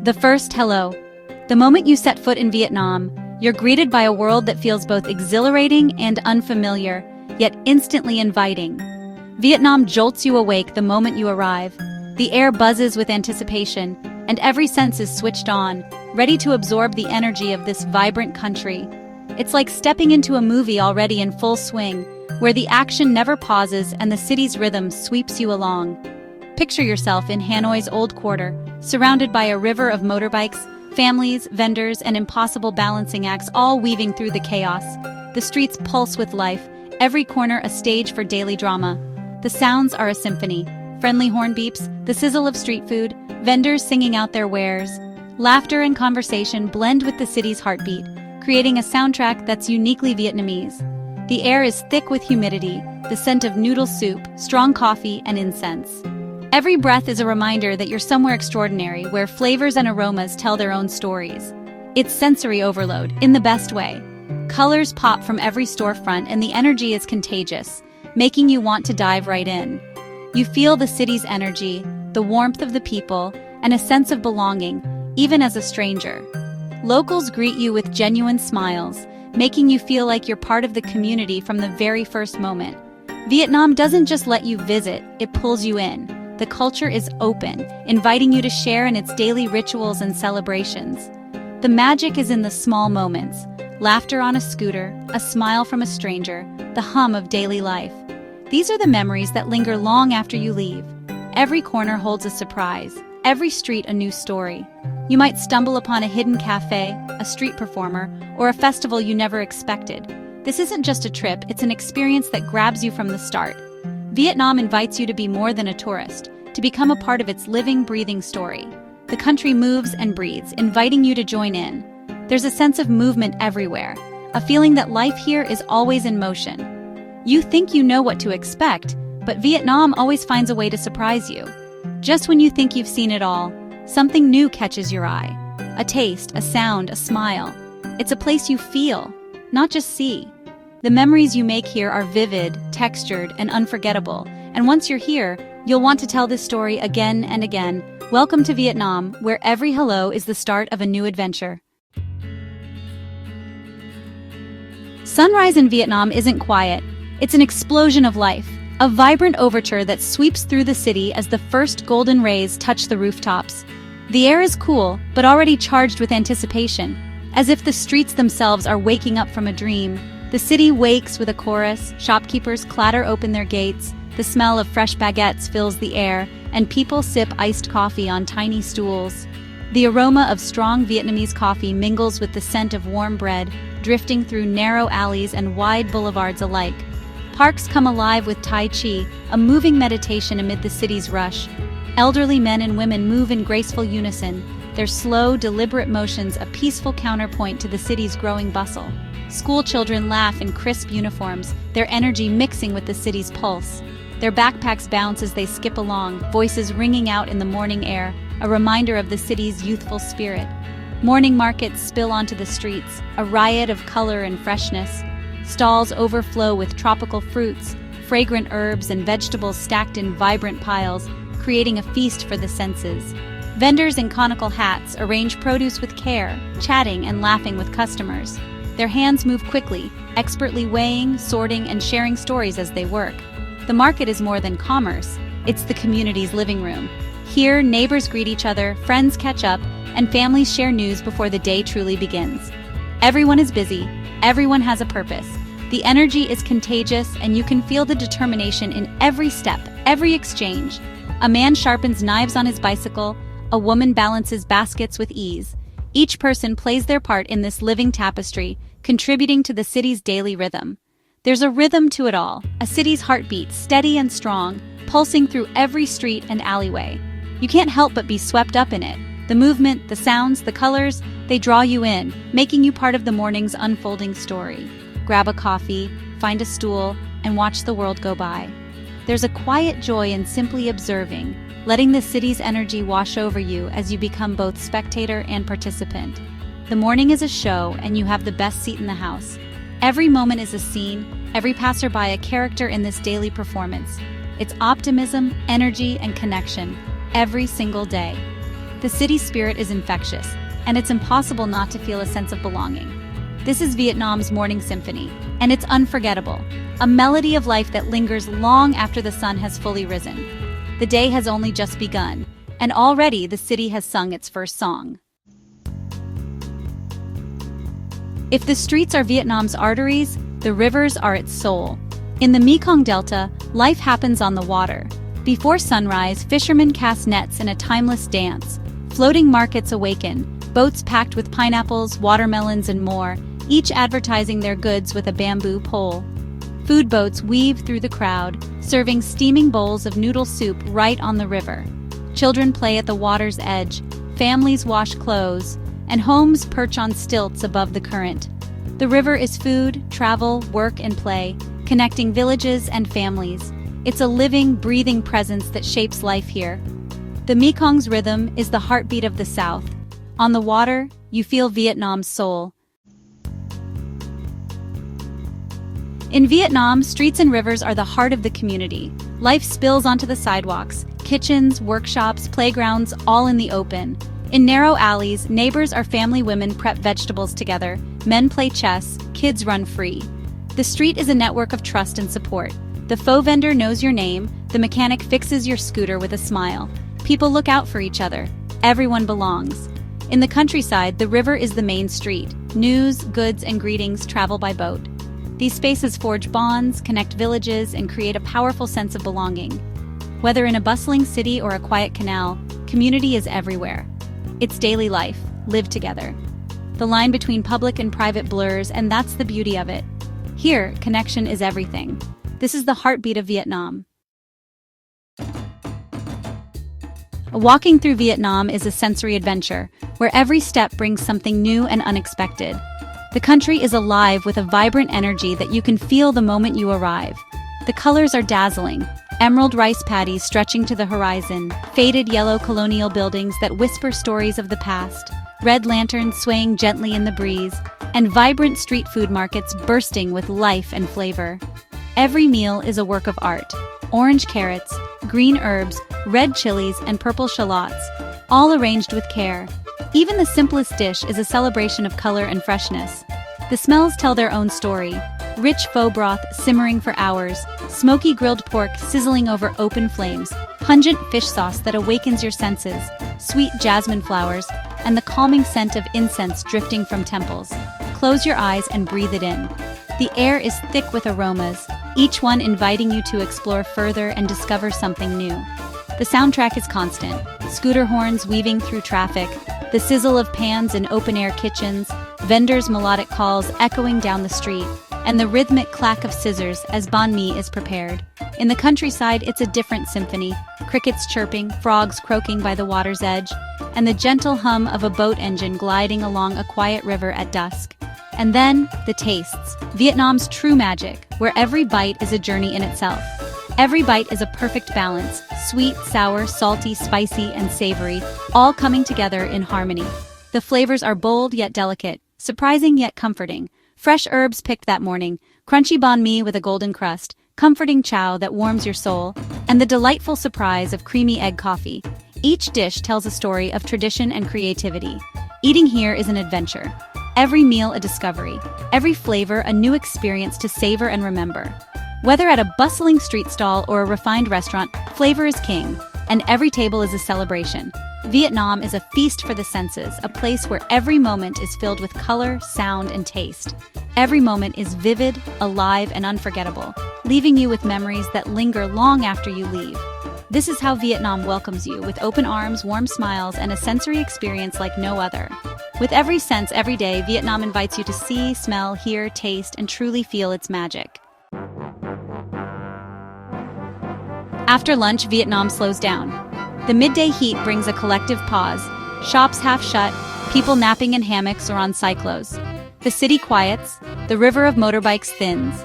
The first hello. The moment you set foot in Vietnam, you're greeted by a world that feels both exhilarating and unfamiliar, yet instantly inviting. Vietnam jolts you awake the moment you arrive. The air buzzes with anticipation, and every sense is switched on, ready to absorb the energy of this vibrant country. It's like stepping into a movie already in full swing, where the action never pauses and the city's rhythm sweeps you along. Picture yourself in Hanoi's Old Quarter, surrounded by a river of motorbikes, families, vendors, and impossible balancing acts all weaving through the chaos. The streets pulse with life, every corner a stage for daily drama. The sounds are a symphony. Friendly horn beeps, the sizzle of street food, vendors singing out their wares. Laughter and conversation blend with the city's heartbeat, creating a soundtrack that's uniquely Vietnamese. The air is thick with humidity, the scent of noodle soup, strong coffee, and incense. Every breath is a reminder that you're somewhere extraordinary, where flavors and aromas tell their own stories. It's sensory overload, in the best way. Colors pop from every storefront and the energy is contagious, making you want to dive right in. You feel the city's energy, the warmth of the people, and a sense of belonging, even as a stranger. Locals greet you with genuine smiles, making you feel like you're part of the community from the very first moment. Vietnam doesn't just let you visit, it pulls you in. The culture is open, inviting you to share in its daily rituals and celebrations. The magic is in the small moments: laughter on a scooter, a smile from a stranger, the hum of daily life. These are the memories that linger long after you leave. Every corner holds a surprise, every street a new story. You might stumble upon a hidden cafe, a street performer, or a festival you never expected. This isn't just a trip, it's an experience that grabs you from the start. Vietnam invites you to be more than a tourist, to become a part of its living, breathing story. The country moves and breathes, inviting you to join in. There's a sense of movement everywhere, a feeling that life here is always in motion. You think you know what to expect, but Vietnam always finds a way to surprise you. Just when you think you've seen it all, something new catches your eye. A taste, a sound, a smile. It's a place you feel, not just see. The memories you make here are vivid, textured, and unforgettable, and once you're here, you'll want to tell this story again and again. Welcome to Vietnam, where every hello is the start of a new adventure. Sunrise in Vietnam isn't quiet. It's an explosion of life, a vibrant overture that sweeps through the city as the first golden rays touch the rooftops. The air is cool, but already charged with anticipation, as if the streets themselves are waking up from a dream. The city wakes with a chorus, shopkeepers clatter open their gates, the smell of fresh baguettes fills the air, and people sip iced coffee on tiny stools. The aroma of strong Vietnamese coffee mingles with the scent of warm bread, drifting through narrow alleys and wide boulevards alike. Parks come alive with Tai Chi, a moving meditation amid the city's rush. Elderly men and women move in graceful unison, their slow, deliberate motions a peaceful counterpoint to the city's growing bustle. School children laugh in crisp uniforms, their energy mixing with the city's pulse. Their backpacks bounce as they skip along, voices ringing out in the morning air, a reminder of the city's youthful spirit. Morning markets spill onto the streets, a riot of color and freshness. Stalls overflow with tropical fruits, fragrant herbs, and vegetables stacked in vibrant piles, creating a feast for the senses. Vendors in conical hats arrange produce with care, chatting and laughing with customers. Their hands move quickly, expertly weighing, sorting, and sharing stories as they work. The market is more than commerce, it's the community's living room. Here, neighbors greet each other, friends catch up, and families share news before the day truly begins. Everyone is busy, everyone has a purpose. The energy is contagious, and you can feel the determination in every step, every exchange. A man sharpens knives on his bicycle, a woman balances baskets with ease. Each person plays their part in this living tapestry, contributing to the city's daily rhythm. There's a rhythm to it all, a city's heartbeat, steady and strong, pulsing through every street and alleyway. You can't help but be swept up in it. The movement, the sounds, the colors, they draw you in, making you part of the morning's unfolding story. Grab a coffee, find a stool, and watch the world go by. There's a quiet joy in simply observing, letting the city's energy wash over you as you become both spectator and participant. The morning is a show, and you have the best seat in the house. Every moment is a scene, every passerby a character in this daily performance. It's optimism, energy, and connection, every single day. The city spirit is infectious, and it's impossible not to feel a sense of belonging. This is Vietnam's Morning Symphony, and it's unforgettable, a melody of life that lingers long after the sun has fully risen. The day has only just begun, and already the city has sung its first song. If the streets are Vietnam's arteries, the rivers are its soul. In the Mekong Delta, life happens on the water. Before sunrise, fishermen cast nets in a timeless dance. Floating markets awaken, boats packed with pineapples, watermelons, and more, each advertising their goods with a bamboo pole. Food boats weave through the crowd, serving steaming bowls of noodle soup right on the river. Children play at the water's edge, families wash clothes, and homes perch on stilts above the current. The river is food, travel, work, and play, connecting villages and families. It's a living, breathing presence that shapes life here. The Mekong's rhythm is the heartbeat of the South. On the water, you feel Vietnam's soul. In Vietnam, streets and rivers are the heart of the community. Life spills onto the sidewalks, kitchens, workshops, playgrounds, all in the open. In narrow alleys, neighbors or family women prep vegetables together, men play chess, kids run free. The street is a network of trust and support. The faux vendor knows your name, the mechanic fixes your scooter with a smile. People look out for each other. Everyone belongs. In the countryside, the river is the main street. News, goods, and greetings travel by boat. These spaces forge bonds, connect villages, and create a powerful sense of belonging. Whether in a bustling city or a quiet canal, community is everywhere. It's daily life, lived together. The line between public and private blurs, and that's the beauty of it. Here, connection is everything. This is the heartbeat of Vietnam. Walking through Vietnam is a sensory adventure, where every step brings something new and unexpected. The country is alive with a vibrant energy that you can feel the moment you arrive. The colors are dazzling: emerald rice paddies stretching to the horizon, faded yellow colonial buildings that whisper stories of the past, red lanterns swaying gently in the breeze, and vibrant street food markets bursting with life and flavor. Every meal is a work of art. Orange carrots, green herbs, red chilies, and purple shallots, all arranged with care. Even the simplest dish is a celebration of color and freshness. The smells tell their own story. Rich faux broth simmering for hours, smoky grilled pork sizzling over open flames, pungent fish sauce that awakens your senses, sweet jasmine flowers, and the calming scent of incense drifting from temples. Close your eyes and breathe it in. The air is thick with aromas, each one inviting you to explore further and discover something new. The soundtrack is constant: scooter horns weaving through traffic, the sizzle of pans in open-air kitchens, vendors' melodic calls echoing down the street, and the rhythmic clack of scissors as banh mi is prepared. In the countryside, it's a different symphony: crickets chirping, frogs croaking by the water's edge, and the gentle hum of a boat engine gliding along a quiet river at dusk. And then, the tastes. Vietnam's true magic, where every bite is a journey in itself. Every bite is a perfect balance: sweet, sour, salty, spicy, and savory, all coming together in harmony. The flavors are bold yet delicate, surprising yet comforting. Fresh herbs picked that morning, crunchy banh mi with a golden crust, comforting chow that warms your soul, and the delightful surprise of creamy egg coffee. Each dish tells a story of tradition and creativity. Eating here is an adventure. Every meal a discovery, every flavor a new experience to savor and remember. Whether at a bustling street stall or a refined restaurant, flavor is king, and every table is a celebration. Vietnam is a feast for the senses, a place where every moment is filled with color, sound, and taste. Every moment is vivid, alive, and unforgettable, leaving you with memories that linger long after you leave. This is how Vietnam welcomes you, with open arms, warm smiles, and a sensory experience like no other. With every sense, every day, Vietnam invites you to see, smell, hear, taste, and truly feel its magic. After lunch, Vietnam slows down. The midday heat brings a collective pause. Shops half shut, people napping in hammocks or on cyclos. The city quiets, the river of motorbikes thins.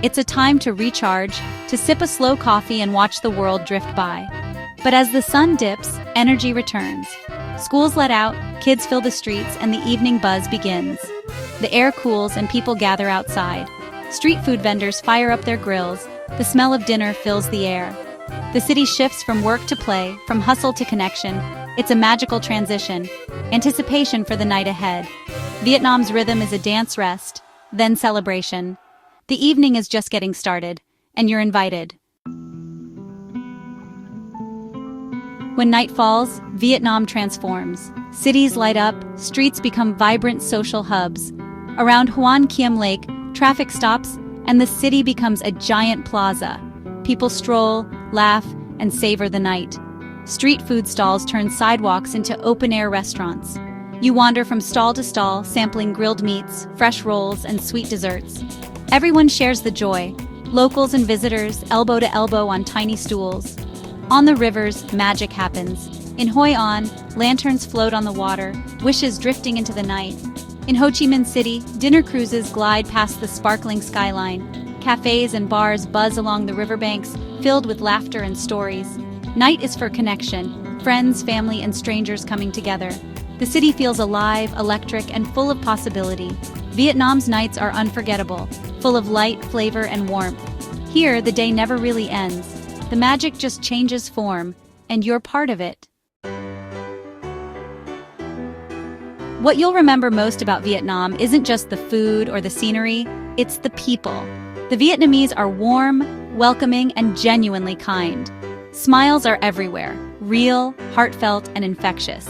It's a time to recharge, to sip a slow coffee and watch the world drift by. But as the sun dips, energy returns. Schools let out, kids fill the streets, and the evening buzz begins. The air cools and people gather outside. Street food vendors fire up their grills. The smell of dinner fills the air. The city shifts from work to play, from hustle to connection. It's a magical transition, anticipation for the night ahead. Vietnam's rhythm is a dance rest, then celebration. The evening is just getting started, and you're invited. When night falls, Vietnam transforms. Cities light up, streets become vibrant social hubs. Around Hoan Kiem Lake, traffic stops, and the city becomes a giant plaza. People stroll, laugh, and savor the night. Street food stalls turn sidewalks into open-air restaurants. You wander from stall to stall, sampling grilled meats, fresh rolls, and sweet desserts. Everyone shares the joy. Locals and visitors, elbow to elbow on tiny stools. On the rivers, magic happens. In Hoi An, lanterns float on the water, wishes drifting into the night. In Ho Chi Minh City, dinner cruises glide past the sparkling skyline. Cafes and bars buzz along the riverbanks, filled with laughter and stories. Night is for connection, friends, family, and strangers coming together. The city feels alive, electric, and full of possibility. Vietnam's nights are unforgettable, full of light, flavor, and warmth. Here, the day never really ends. The magic just changes form, and you're part of it. What you'll remember most about Vietnam isn't just the food or the scenery, it's the people. The Vietnamese are warm, welcoming, and genuinely kind. Smiles are everywhere, real, heartfelt, and infectious.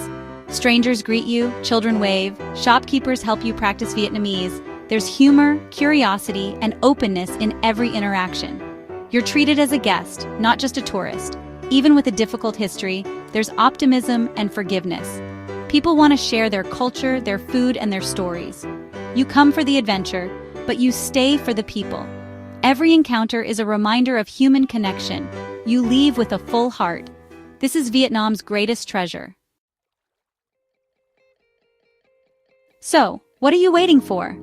Strangers greet you, children wave, shopkeepers help you practice Vietnamese. There's humor, curiosity, and openness in every interaction. You're treated as a guest, not just a tourist. Even with a difficult history, there's optimism and forgiveness. People want to share their culture, their food, and their stories. You come for the adventure, but you stay for the people. Every encounter is a reminder of human connection. You leave with a full heart. This is Vietnam's greatest treasure. So, what are you waiting for?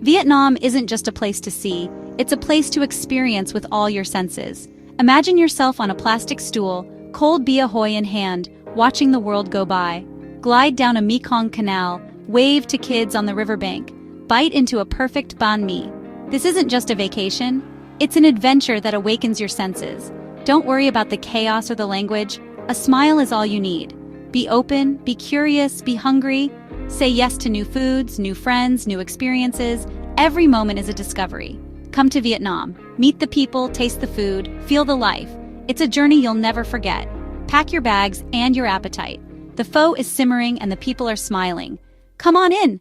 Vietnam isn't just a place to see, it's a place to experience with all your senses. Imagine yourself on a plastic stool, cold bia hoi in hand, watching the world go by. Glide down a Mekong canal, wave to kids on the riverbank, bite into a perfect banh mi. This isn't just a vacation, it's an adventure that awakens your senses. Don't worry about the chaos or the language. A smile is all you need. Be open, be curious, be hungry. Say yes to new foods, new friends, new experiences. Every moment is a discovery. Come to Vietnam. Meet the people, taste the food, feel the life. It's a journey you'll never forget. Pack your bags and your appetite. The pho is simmering and the people are smiling. Come on in.